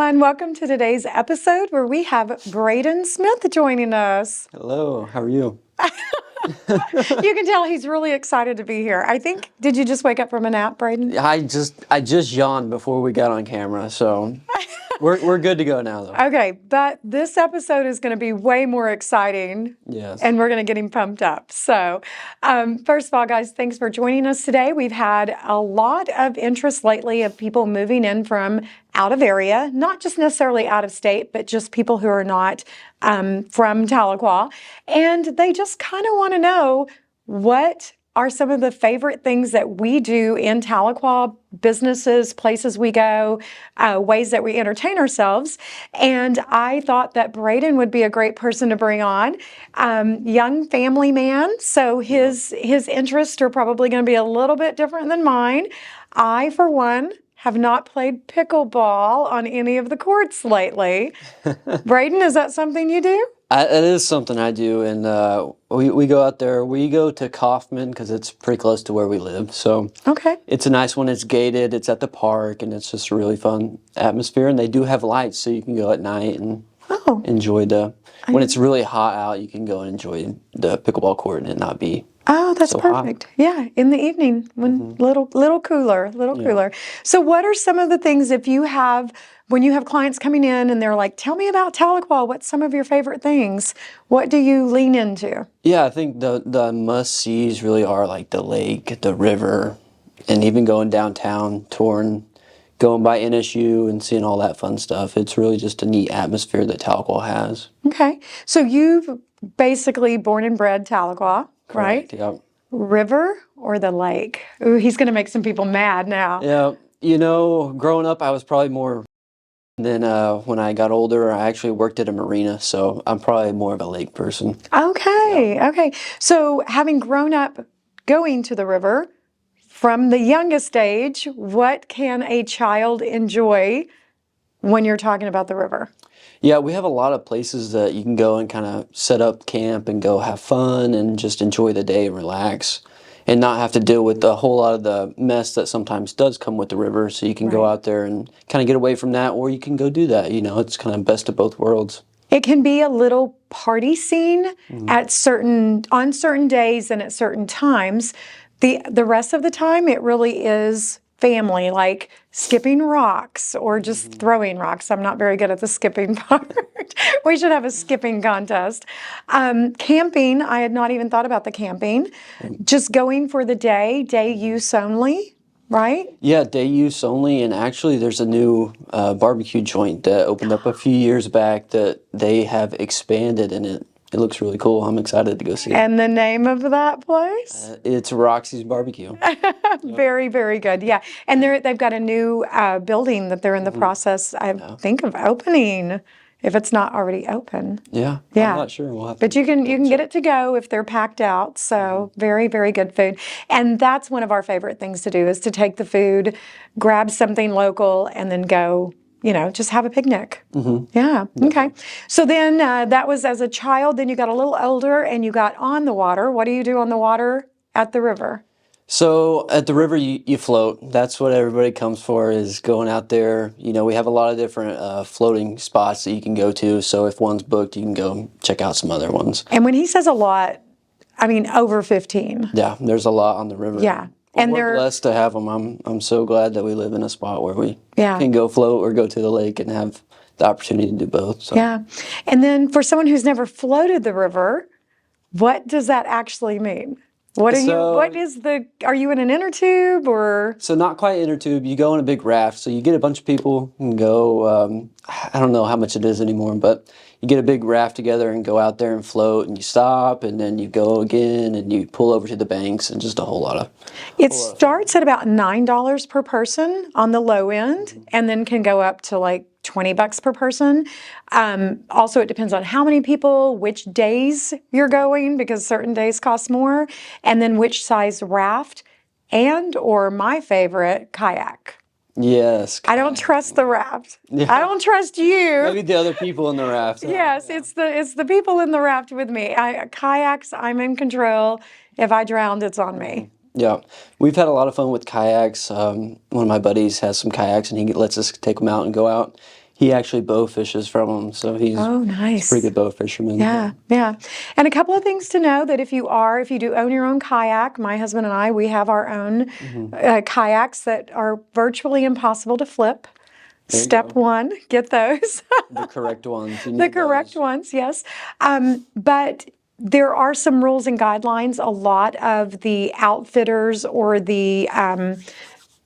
everyone. Welcome to today's episode where we have Bradyn Smith joining us. Hello, how are you? You can tell he's really excited to be here. I think, did you just wake up from a nap, Bradyn? I just yawned before we got on camera, so we're good to go now, though. Okay, but this episode is going to be way more exciting. Yes. And we're going to get him pumped up. So, first of all, guys, thanks for joining us today. We've had a lot of interest lately of people moving in from out of area, not just necessarily out of state, but just people who are not from Tahlequah. And they just kind of want to know what are some of the favorite things that we do in Tahlequah, businesses, places we go, ways that we entertain ourselves. And I thought that Bradyn would be a great person to bring on. Young family man, so his interests are probably going to be a little bit different than mine. I, for one, have not played pickleball on any of the courts lately. Bradyn, is that something you do? It is something I do, and we go out there. We go to Kaufman because it's pretty close to where we live. So Okay. it's a nice one. It's gated. It's at the park, and it's just a really fun atmosphere. And they do have lights, so you can go at night and enjoy when it's really hot out, you can go and enjoy the pickleball court and it not be That's so perfect. hot. Yeah, in the evening when little cooler. So what are some of the things when you have clients coming in and they're like, tell me about Tahlequah, what's some of your favorite things? What do you lean into? Yeah, I think the must-sees really are like the lake, the river, and even going downtown, touring, going by NSU and seeing all that fun stuff. It's really just a neat atmosphere that Tahlequah has. Okay. So you've basically born and bred Tahlequah, right? Correct, yep. River or the lake? Ooh, he's going to make some people mad now. Yeah, growing up, I was probably more. Then when I got older, I actually worked at a marina, so I'm probably more of a lake person. Okay. So having grown up going to the river, from the youngest age, what can a child enjoy when you're talking about the river? Yeah, we have a lot of places that you can go and kind of set up camp and go have fun and just enjoy the day and relax and not have to deal with a whole lot of the mess that sometimes does come with the river. So you can go out there and kind of get away from that, or you can go do that. It's kind of best of both worlds. It can be a little party scene on certain days and at certain times. The rest of the time, it really is family, like skipping rocks or just throwing rocks. I'm not very good at the skipping part. We should have a skipping contest. Camping, I had not even thought about the camping. Just going for the day use only, right? Yeah, day use only, and actually there's a new barbecue joint that opened up a few years back that they have expanded, and it looks really cool. I'm excited to go see it. And the name of that place? It's Roxy's Barbecue. Very, very good. Yeah, and they've got a new building that they're in the process, I think, of opening. If it's not already open. Yeah. I'm not sure. We'll have but you can get it to go if they're packed out. So very, very good food. And that's one of our favorite things to do is to take the food, grab something local, and then go, just have a picnic. Yeah. Okay. So then that was as a child. Then you got a little older and you got on the water. What do you do on the water at the river? So at the river, you float. That's what everybody comes for, is going out there. We have a lot of different floating spots that you can go to. So if one's booked, you can go check out some other ones. And when he says a lot, I mean over 15. Yeah, there's a lot on the river. Yeah. And we're blessed to have them. I'm so glad that we live in a spot where we can go float or go to the lake and have the opportunity to do both. So. Yeah. And then for someone who's never floated the river, what does that actually mean? Are you in an inner tube or? So not quite inner tube, you go in a big raft. So you get a bunch of people and go, I don't know how much it is anymore, but you get a big raft together and go out there and float, and you stop and then you go again and you pull over to the banks, and just a whole lot of. It starts at about $9 per person on the low end and then can go up to like $20 per person. Also, it depends on how many people, which days you're going, because certain days cost more, and then which size raft or my favorite, kayak. Yes. I don't trust the raft. Yeah. I don't trust you. Maybe the other people in the raft. Yes, it's the people in the raft with me. Kayaks, I'm in control. If I drowned, it's on me. Yeah, we've had a lot of fun with kayaks. One of my buddies has some kayaks, and he lets us take them out and go out. he actually bow fishes from them, so he's Oh, he's a nice. pretty good bow fisherman. Yeah, yeah. And a couple of things to know that if you do own your own kayak, my husband and I, we have our own kayaks that are virtually impossible to flip. There you Step go. one, get those. The correct ones. You The need correct those. ones, yes. But there are some rules and guidelines. A lot of the outfitters or the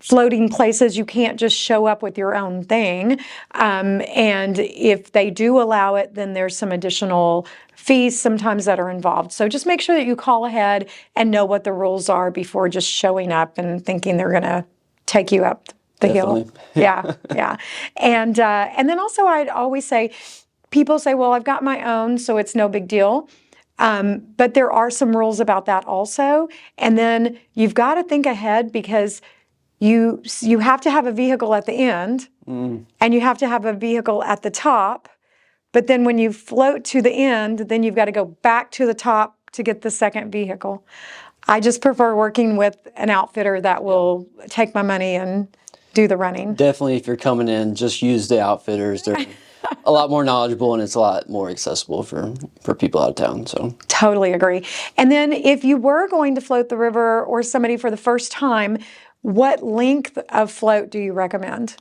floating places, you can't just show up with your own thing. And if they do allow it, then there's some additional fees sometimes that are involved. So just make sure that you call ahead and know what the rules are before just showing up and thinking they're going to take you up the hill. Definitely. Yeah, yeah. And then also I'd always say, people say, well, I've got my own, so it's no big deal. But there are some rules about that also. And then you've got to think ahead because you have to have a vehicle at the end and you have to have a vehicle at the top. But then when you float to the end, then you've got to go back to the top to get the second vehicle. I just prefer working with an outfitter that will take my money and do the running. Definitely, if you're coming in, just use the outfitters. They're a lot more knowledgeable and it's a lot more accessible for people out of town. So Totally agree. And then if you were going to float the river or somebody for the first time, what length of float do you recommend?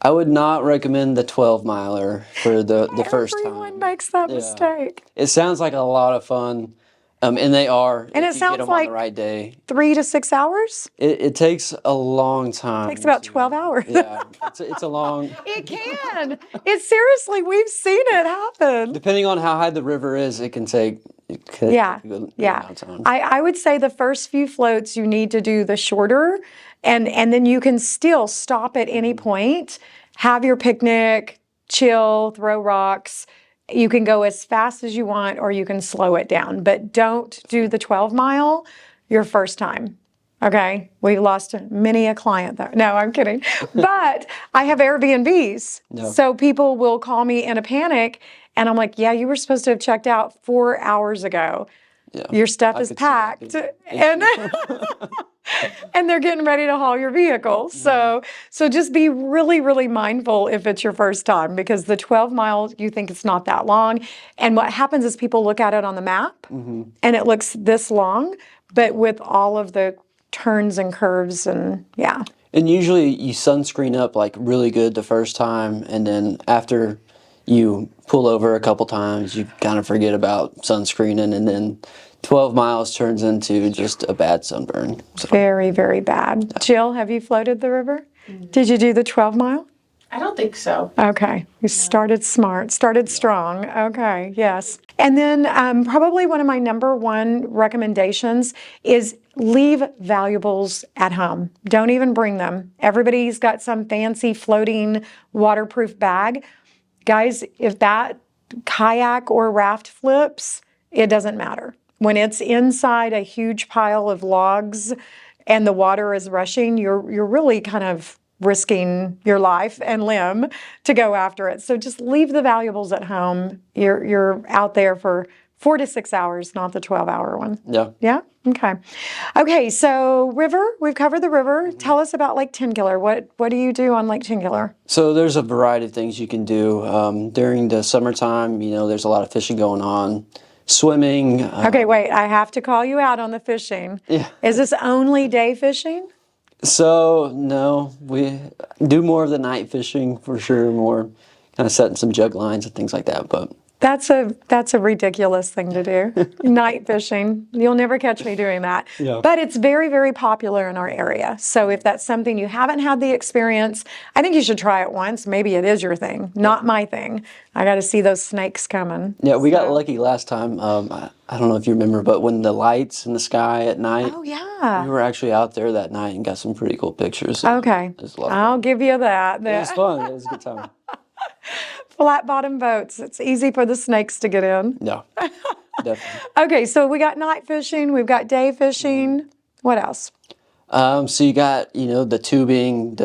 I would not recommend the 12-miler for the first time. Everyone makes that mistake. It sounds like a lot of fun, and they are. And if it you sounds get them like on the right day. 3 to 6 hours? It takes a long time. It takes about 12 hours. Yeah, it's a long. It can. It's seriously, we've seen it happen. Depending on how high the river is, it can take. Yeah, a good yeah. amount of time. I would say the first few floats you need to do the shorter, and then you can still stop at any point, have your picnic, chill, throw rocks. You can go as fast as you want, or you can slow it down. But don't do the 12-mile your first time. Okay, we lost many a client there. No, I'm kidding. But I have Airbnbs, so people will call me in a panic, and I'm like, "Yeah, you were supposed to have checked out 4 hours ago. Yeah, Your stuff I is could see that, packed, too. and and they're getting ready to haul your vehicle." So just be really, really mindful if it's your first time, because the 12 miles, you think it's not that long, and what happens is people look at it on the map, and it looks this long, but with all of the turns and curves and yeah. And usually you sunscreen up like really good the first time, and then after you pull over a couple times, you kind of forget about sunscreening, and then 12 miles turns into just a bad sunburn. So, Very, very bad. Jill, have you floated the river? Did you do the 12-mile? I don't think so. Okay, you started smart, started strong. Okay, yes. And then probably one of my number one recommendations is leave valuables at home. Don't even bring them. Everybody's got some fancy floating waterproof bag. Guys, if that kayak or raft flips, it doesn't matter. When it's inside a huge pile of logs and the water is rushing, you're really kind of risking your life and limb to go after it. So just leave the valuables at home. You're out there for 4 to 6 hours, not the 12-hour one. yeah. Yeah? Okay. Okay, so river, we've covered the river. Tell us about Lake Tenkiller. What do you do on Lake Tenkiller? So there's a variety of things you can do. During the summertime, there's a lot of fishing going on. Swimming. Okay, wait, I have to call you out on the fishing. Yeah. Is this only day fishing? So, no, we do more of the night fishing for sure, more kind of setting some jug lines and things like that. But That's a ridiculous thing to do. Night fishing. You'll never catch me doing that. Yeah. But it's very, very popular in our area. So if that's something you haven't had the experience, I think you should try it once. Maybe it is your thing, not my thing. I got to see those snakes coming. yeah, we got lucky last time. I don't know if you remember, but when the lights in the sky at night, Oh, we yeah. were actually out there that night and got some pretty cool pictures. So Okay. it was a lot of I'll fun. give you that. It was fun. It was a good time. Flat bottom boats. It's easy for the snakes to get in. Yeah, definitely. Okay, so we got night fishing, we've got day fishing. What else? So you got, the tubing,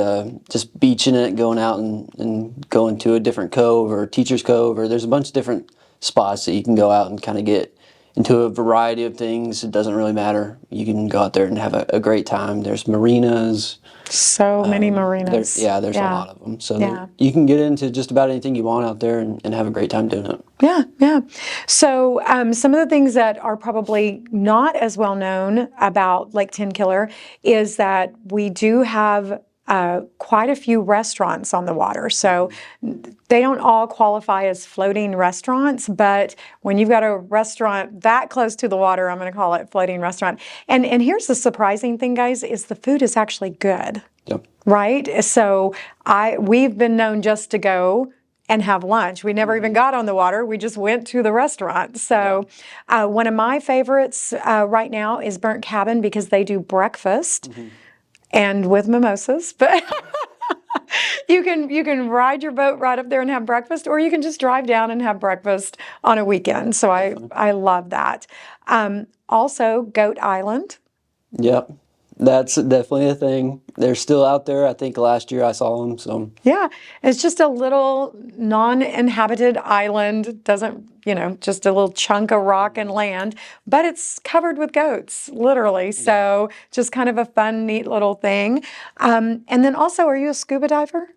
just beaching it, going out and going to a different cove or teacher's cove, or there's a bunch of different spots that you can go out and kind of get into a variety of things. It doesn't really matter. You can go out there and have a great time. There's marinas. So many marinas. There's a lot of them. So Yeah. you can get into just about anything you want out there and have a great time doing it. Yeah, yeah. So some of the things that are probably not as well known about Lake Tenkiller is that we do have quite a few restaurants on the water. So they don't all qualify as floating restaurants, but when you've got a restaurant that close to the water, I'm going to call it floating restaurant. And here's the surprising thing, guys, is the food is actually good. Yep. Right? So we've been known just to go and have lunch. We never even got on the water. We just went to the restaurant. So one of my favorites right now is Burnt Cabin because they do breakfast and with mimosas. But you can ride your boat right up there and have breakfast, or you can just drive down and have breakfast on a weekend. So I love that. Also, Goat Island. Yep. That's definitely a thing. They're still out there. I think last year I saw them. So Yeah, it's just a little non-inhabited island. Doesn't, just a little chunk of rock and land, but it's covered with goats, literally. So just kind of a fun, neat little thing. And then also, are you a scuba diver?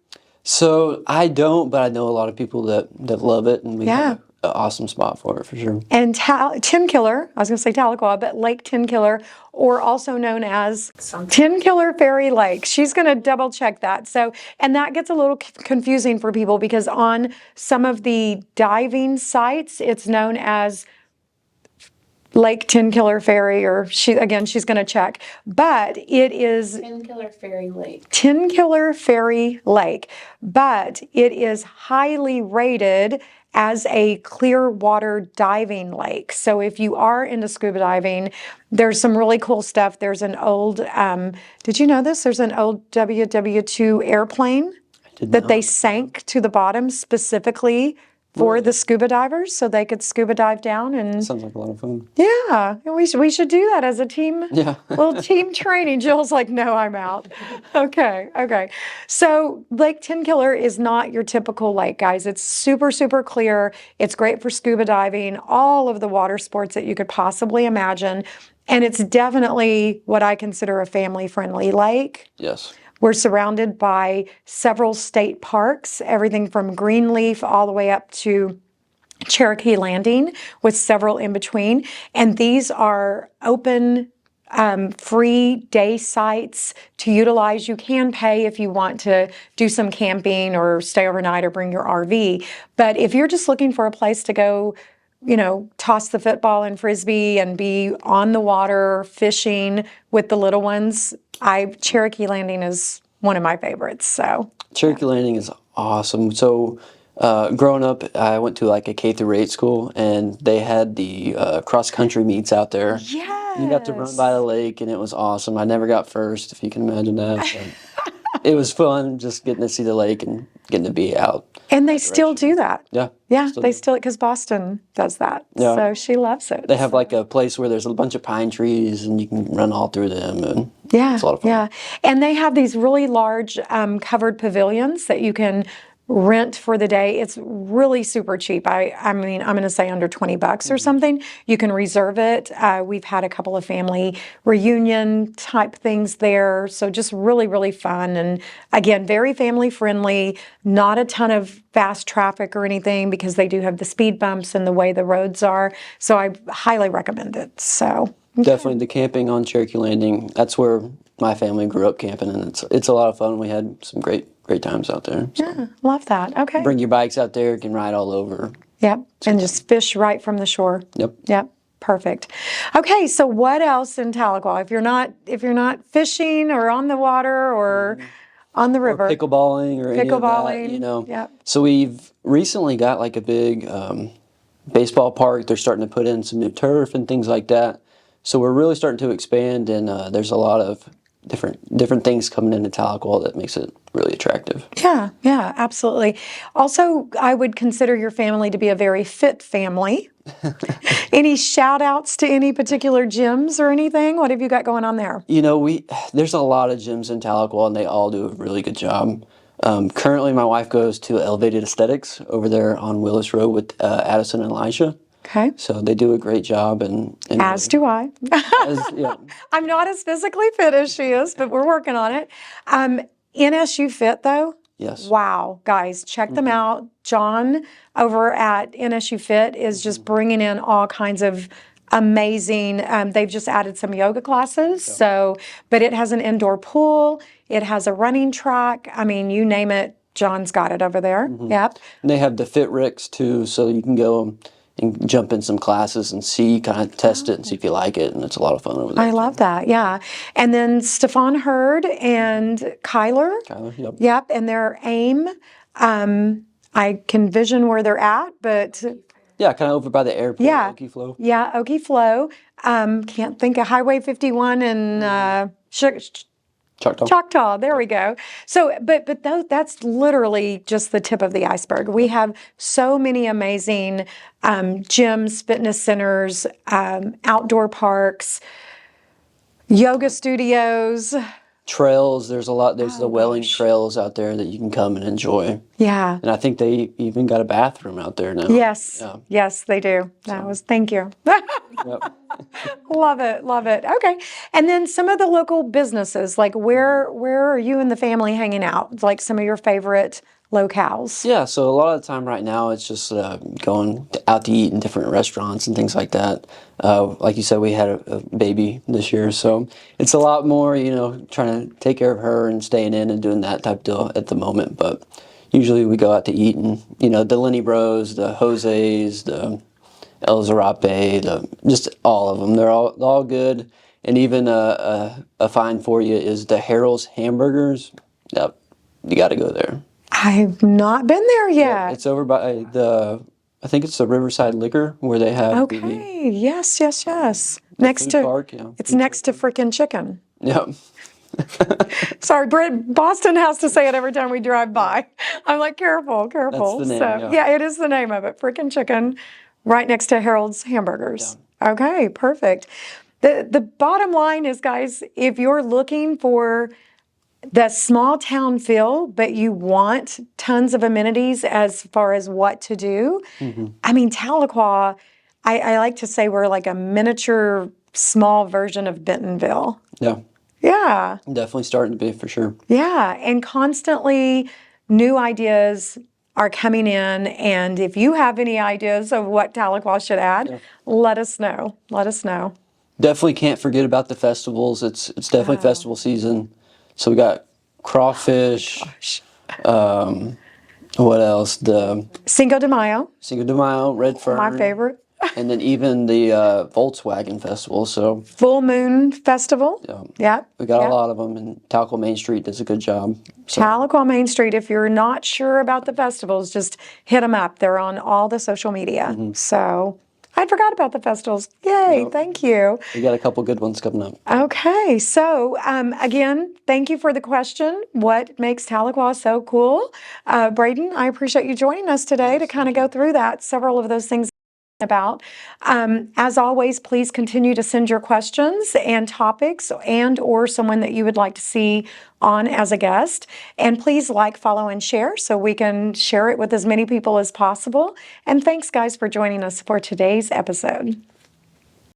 So I don't, but I know a lot of people that love it, and we have an awesome spot for it for sure. And Tenkiller, I was going to say Tahlequah, but Lake Tenkiller, or also known as Tenkiller Ferry Lake. She's going to double check that. So, and that gets a little confusing for people because on some of the diving sites, it's known as Lake Tenkiller Ferry, or she's going to check. But it is Tenkiller Ferry Lake. Tenkiller Ferry Lake, but it is highly rated as a clear water diving lake. So if you are into scuba diving, there's some really cool stuff. There's an old, did you know this? There's an old WWII airplane that they sank to the bottom specifically for the scuba divers so they could scuba dive down. And sounds like a lot of fun. Yeah, we should do that as a team. Yeah. Little team training. Jill's like, no, I'm out. Okay. So Lake Tenkiller is not your typical lake, guys. It's super, super clear. It's great for scuba diving, all of the water sports that you could possibly imagine. And it's definitely what I consider a family-friendly lake. Yes. We're surrounded by several state parks, everything from Greenleaf all the way up to Cherokee Landing, with several in between. And these are open, free day sites to utilize. You can pay if you want to do some camping or stay overnight or bring your RV. But if you're just looking for a place to go, toss the football and frisbee and be on the water fishing with the little ones, Cherokee Landing is one of my favorites. So Cherokee Landing is awesome. So growing up, I went to like a K through 8 school, and they had the cross country meets out there. yes, You got to run by the lake, and it was awesome. I never got first, if you can imagine that. But it was fun just getting to see the lake and getting to be out. And they still do that. Yeah. Yeah, they still, because Boston does that. Yeah. So she loves it. They have like a place where there's a bunch of pine trees, and you can run all through them, and it's a lot of fun. Yeah. And they have these really large covered pavilions that you can rent for the day. It's really super cheap. I mean, I'm going to say under $20 or something. You can reserve it. We've had a couple of family reunion type things there. So just really, really fun. And again, very family friendly, not a ton of fast traffic or anything because they do have the speed bumps and the way the roads are. So I highly recommend it. So definitely the camping on Cherokee Landing. That's where my family grew up camping, and it's a lot of fun. We had some great times out there. So. Yeah, love that. Okay. Bring your bikes out there, you can ride all over. Yep, and just fish right from the shore. Yep. Perfect. Okay, so what else in Tahlequah? If you're not fishing or on the water or on the river, or pickleballing or any of that, Yep. So we've recently got like a big baseball park. They're starting to put in some new turf and things like that. So we're really starting to expand, and there's a lot of different things coming into Tahlequah that makes it really attractive. Yeah, absolutely. Also, I would consider your family to be a very fit family. Any shout outs to any particular gyms or anything? What have you got going on there? There's a lot of gyms in Tahlequah, and they all do a really good job. Currently, my wife goes to Elevated Aesthetics over there on Willis Road with Addison and Elijah. Okay. So they do a great job, and As do I. yeah. I'm not as physically fit as she is, but we're working on it. NSU Fit, though. Yes. Wow, guys, check them out. John over at NSU Fit is just bringing in all kinds of amazing. They've just added some yoga classes. So, but it has an indoor pool. It has a running track. I mean, you name it, John's got it over there. Yep. And they have the Fit Ricks too, so you can go and jump in some classes and see, kind of test it and see if you like it, and it's a lot of fun over there. I love that. Yeah. And then Stefan Hurd and Kyler. Kyler, yep. Yep. And their aim. I can vision where they're at, but Yeah, kind of over by the airport, yeah. Okie Flow. Yeah, Okie Flow. Can't think of Highway 51 and Choctaw. There we go. So, but that's literally just the tip of the iceberg. We have so many amazing gyms, fitness centers, outdoor parks, yoga studios. Trails, there's a lot. There's the Welling trails out there that you can come and enjoy. Yeah. And I think they even got a bathroom out there now. Yes. Yeah. Yes, they do. Thank you. Yep. Love it. Love it. Okay. And then some of the local businesses, like where are you and the family hanging out? Like some of your favorite locales? Yeah, so a lot of the time right now it's just going out to eat in different restaurants and things like that. Like you said, we had a baby this year, so it's a lot more, trying to take care of her and staying in and doing that type of deal at the moment. But usually we go out to eat and, the Lenny Bros, the Jose's, the El Zarape, just all of them. They're all good. And even a find for you is the Harold's Hamburgers. Yep, you got to go there. I've not been there yet. Yeah, it's over by I think it's the Riverside Liquor where they have Okay. Yes. Next food to park, yeah. It's next to frickin' chicken. Yep. Sorry, Boston has to say it every time we drive by. I'm like, careful. That's the name, So, yeah. it is the name of it. Frickin' chicken, right next to Harold's Hamburgers. Yeah. Okay, perfect. The bottom line is, guys, if you're looking for the small town feel, but you want tons of amenities as far as what to do, I mean, Tahlequah, I like to say we're like a miniature, small version of Bentonville. Yeah. Yeah. Definitely starting to be for sure. Yeah. And constantly new ideas are coming in. And if you have any ideas of what Tahlequah should add, let us know. Let us know. Definitely can't forget about the festivals. It's definitely festival season. So we got Crawfish. What else? The Cinco de Mayo. Cinco de Mayo, Red Fern. My favorite. And then even the Volkswagen Festival. So Full Moon Festival. Yeah. we got a lot of them, and Tahlequah Main Street does a good job. So. Tahlequah Main Street. If you're not sure about the festivals, just hit them up. They're on all the social media. So I forgot about the festivals. Yay, thank you. We got a couple good ones coming up. Okay, so again, thank you for the question. What makes Tahlequah so cool? Bradyn, I appreciate you joining us today to kind of go through that, several of those things about. As always, please continue to send your questions and topics and or someone that you would like to see on as a guest. And please like, follow, and share so we can share it with as many people as possible. And thanks, guys, for joining us for today's episode.